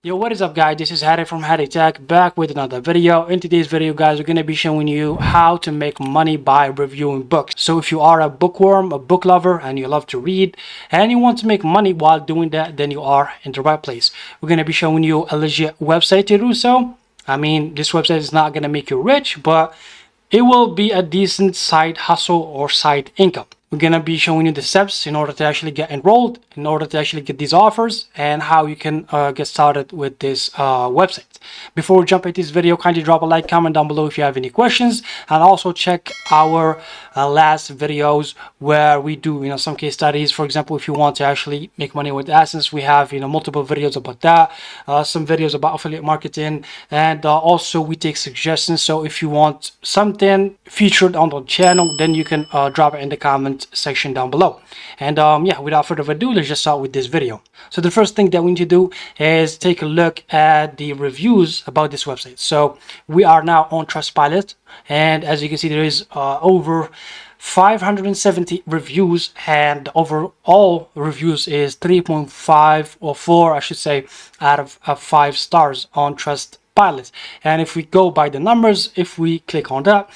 Yo, what is up guys, this is Hadi from HadiTech back with another video. In today's video guys, we're going to be showing you how to make money by reviewing books. So if you are a bookworm, a book lover, and you love to read and you want to make money while doing that, then you are in the right place. We're going to be showing you a legit website to do so. I mean, this website is not going to make you rich, but it will be a decent side hustle or side income. We're going to be showing you the steps in order to actually get enrolled, in order to actually get these offers, and how you can get started with this website. Before we jump into this video, kindly drop a like, comment down below if you have any questions, and also check our last videos where we do some case studies. For example, if you want to actually make money with AdSense, we have multiple videos about that, some videos about affiliate marketing, and also we take suggestions. So if you want something featured on the channel, then you can drop it in the comment section down below. And yeah, without further ado, let's just start with this video. So the first thing that we need to do is take a look at the reviews about this website. So we are now on Trustpilot, and as you can see, there is over 570 reviews, and overall reviews is 3.5 or 4, I should say, out of 5 stars on Trustpilot. And if we go by the numbers, if we click on that,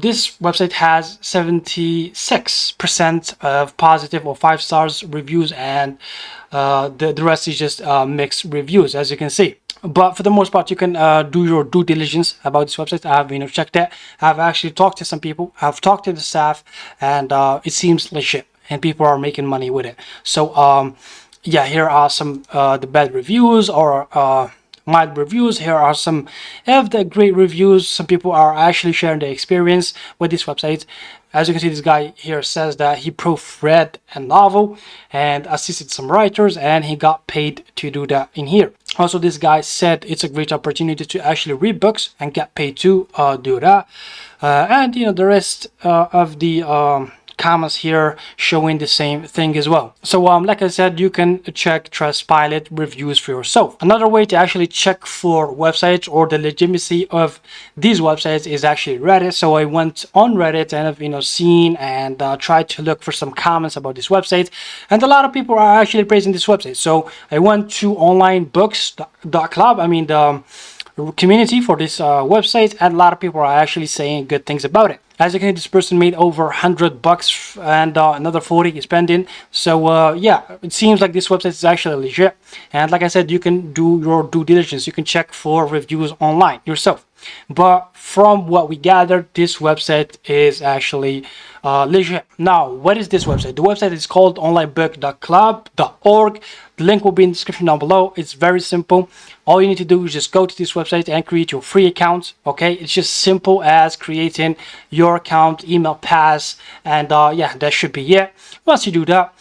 this website has 76% of positive or 5 stars reviews, and the rest is just mixed reviews, as you can see. But for the most part, you can do your due diligence about this website. I've checked it. I've actually talked to some people. I've talked to the staff, and it seems legit, and people are making money with it. So yeah, here are some the bad reviews or mild reviews. Here are some of the great reviews. Some people are actually sharing their experience with this website. As you can see, this guy here says that he proofread a novel and assisted some writers, and he got paid to do that in here. Also, this guy said it's a great opportunity to actually read books and get paid to do that. And the rest of the comments here showing the same thing as well. So like I said, you can check Trustpilot reviews for yourself. Another way to actually check for websites or the legitimacy of these websites is actually Reddit. So I went on Reddit and I've seen and tried to look for some comments about this website, and a lot of people are actually praising this website. So I went to onlinebooks.club, I mean the community for this website, and a lot of people are actually saying good things about it. As you can see, this person made over $100 and another 40 is pending. So yeah, it seems like this website is actually legit. And like I said, you can do your due diligence. You can check for reviews online yourself. But from what we gathered, this website is actually legit. Now, what is this website? The website is called onlinebook.club.org. The link will be in the description down below. It's very simple. All you need to do is just go to this website and create your free account. Okay, it's just simple as creating your account, email pass, and yeah, that should be it. Once you do that,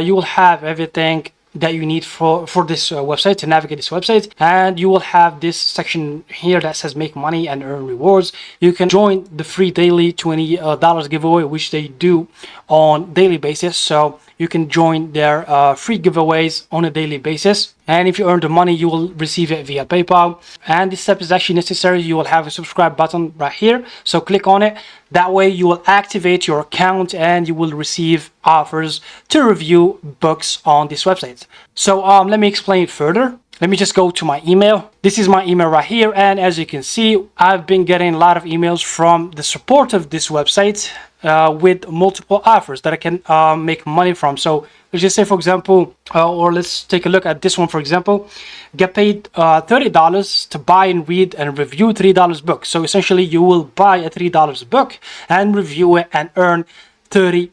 you will have everything that you need for this website, to navigate this website, and you will have this section here that says make money and earn rewards. You can join the free daily $20 giveaway, which they do on daily basis. So you can join their free giveaways on a daily basis, and if you earn the money, you will receive it via PayPal. And this step is actually necessary. You will have a subscribe button right here, so click on it. That way you will activate your account and you will receive offers to review books on this website. So let me explain it further. Let me just go to my email. This is my email right here, and as you can see, I've been getting a lot of emails from the support of this website with multiple offers that I can make money from. So let's just say, for example, or let's take a look at this one, for example. Get paid $30 to buy and read and review $3 book. So essentially, you will buy a $3 book and review it and earn $30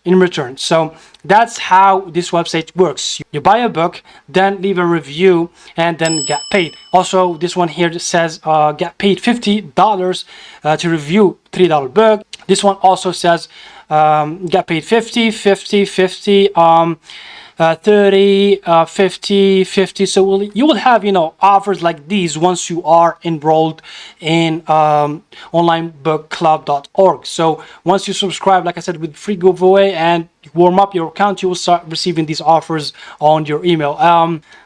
in return. So that's how this website works. You buy a book, then leave a review, and then get paid. Also, this one here says get paid $50 to review $3 book. This one also says get paid 50, 50, 50, 30, 50, 50. So you will have offers like these once you are enrolled in onlinebookclub.org. So once you subscribe, like I said, with free giveaway and warm up your account, you will start receiving these offers on your email.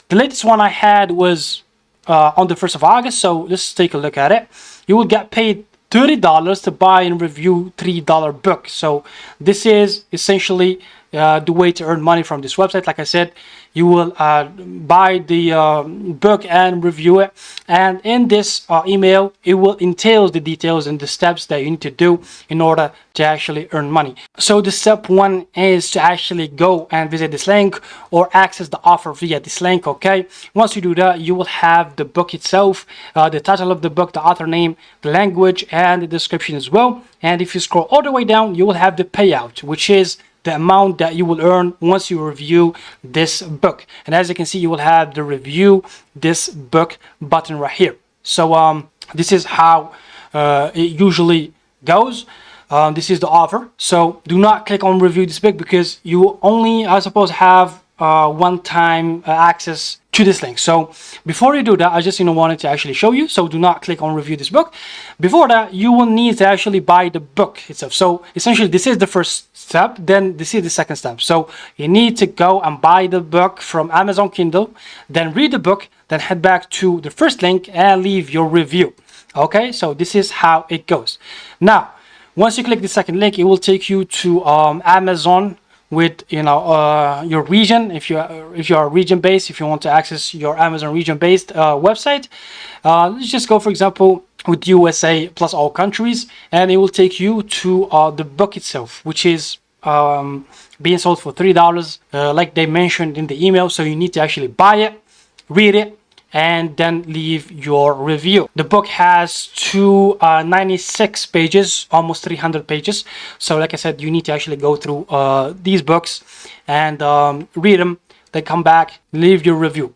The latest one I had was on the 1st of August. So let's take a look at it. You will get paid $30 to buy and review $3 book. So this is essentially the way to earn money from this website. Like I said, you will buy the book and review it, and in this email it will entail the details and the steps that you need to do in order to actually earn money. So the step one is to actually go and visit this link or access the offer via this link. Okay, once you do that, you will have the book itself, the title of the book, the author name, the language, and the description as well. And if you scroll all the way down, you will have the payout, which is the amount that you will earn once you review this book. And as you can see, you will have the review this book button right here. So this is how it usually goes. This is the offer. So do not click on review this book, because you only, I suppose, have one-time access to this link. So before you do that, I just wanted to actually show you. So do not click on review this book. Before that, you will need to actually buy the book itself. So essentially, this is the first step, then this is the second step. So you need to go and buy the book from Amazon Kindle, then read the book, then head back to the first link and leave your review. Okay, so this is how it goes. Now, once you click the second link, it will take you to Amazon with your region. If you are region based, if you want to access your Amazon region based website, let's just go, for example, with USA plus all countries, and it will take you to the book itself, which is being sold for $3, like they mentioned in the email. So you need to actually buy it, read it, and then leave your review. The book has 296 pages, almost 300 pages. So like I said, you need to actually go through these books and read them, then come back, leave your review.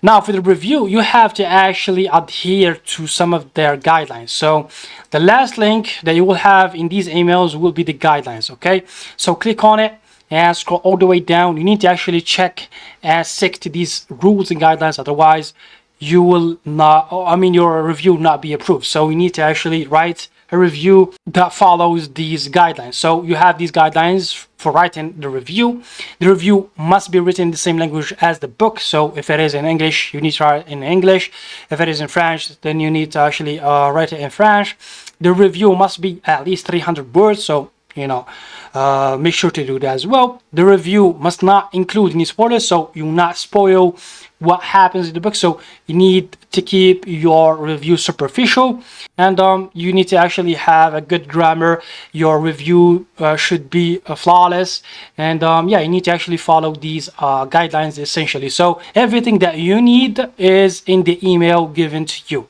Now for the review, you have to actually adhere to some of their guidelines. So the last link that you will have in these emails will be the guidelines. Okay, so click on it and scroll all the way down. You need to actually check and stick to these rules and guidelines, otherwise you will not, your review will not be approved. So you need to actually write a review that follows these guidelines. So you have these guidelines for writing the review. The review must be written in the same language as the book. So if it is in English, you need to write it in English. If it is in French, then you need to actually write it in French. The review must be at least 300 words. So make sure to do that as well. The review must not include any spoilers, so you will not spoil what happens in the book. So you need to keep your review superficial, and you need to actually have a good grammar. Your review should be flawless, and you need to actually follow these guidelines essentially. So everything that you need is in the email given to you.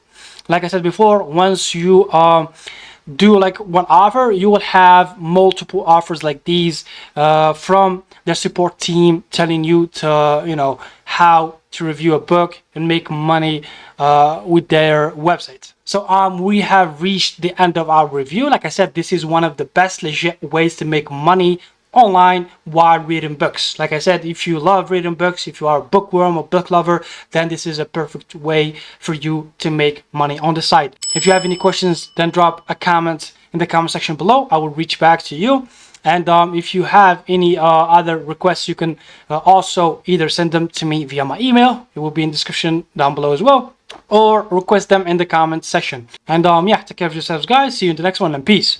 Like I said before, once you do like one offer, you will have multiple offers like these from their support team telling you to how to review a book and make money with their website. So we have reached the end of our review. Like I said, this is one of the best legit ways to make money online while reading books. Like I said, if you love reading books, if you are a bookworm or book lover, then this is a perfect way for you to make money on the site. If you have any questions, then drop a comment in the comment section below. I will reach back to you. And if you have any other requests, you can also either send them to me via my email. It will be in the description down below as well, or request them in the comment section. And take care of yourselves, guys. See you in the next one, and peace.